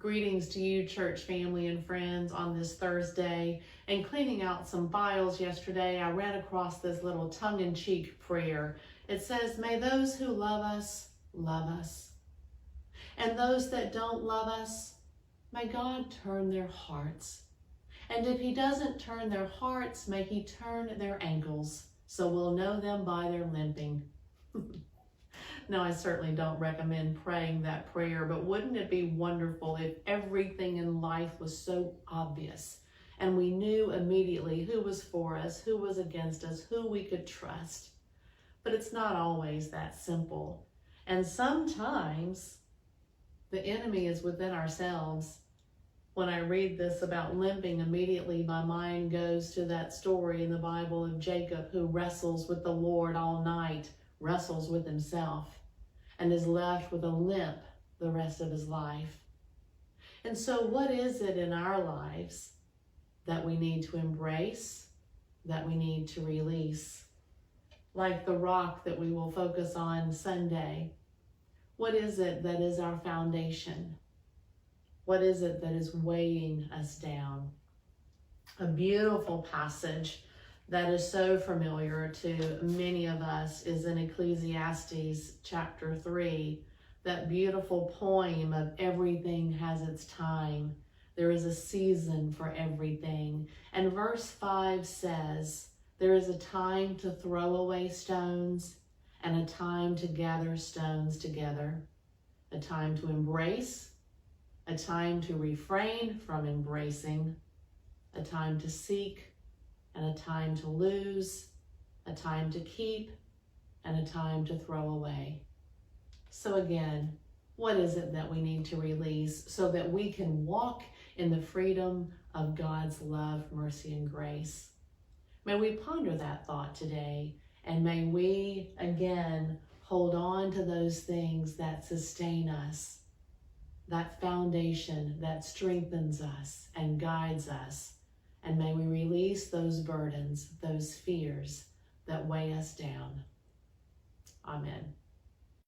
Greetings to you, church family and friends, on this Thursday. And cleaning out some files yesterday, I ran across this little tongue-in-cheek prayer. It says, "May those who love us, and those that don't love us, may God turn their hearts. And if he doesn't turn their hearts, may he turn their ankles, so we'll know them by their limping." Now, I certainly don't recommend praying that prayer, but wouldn't it be wonderful if everything in life was so obvious and we knew immediately who was for us, who was against us, who we could trust? But it's not always that simple. And sometimes the enemy is within ourselves. When I read this about limping, immediately my mind goes to that story in the Bible of Jacob who wrestles with the Lord all night, wrestles with himself, and is left with a limp the rest of his life. And so what is it in our lives that we need to embrace, that we need to release? Like the rock that we will focus on Sunday, what is it that is our foundation? What is it that is weighing us down? A beautiful passage that is so familiar to many of us is in Ecclesiastes chapter 3, that beautiful poem of everything has its time. There is a season for everything. And verse 5 says, there is a time to throw away stones and a time to gather stones together, a time to embrace, a time to refrain from embracing, a time to seek, and a time to lose, a time to keep, and a time to throw away. So again, what is it that we need to release so that we can walk in the freedom of God's love, mercy, and grace? May we ponder that thought today, and may we again hold on to those things that sustain us, that foundation that strengthens us and guides us. And may we release those burdens, those fears that weigh us down. Amen.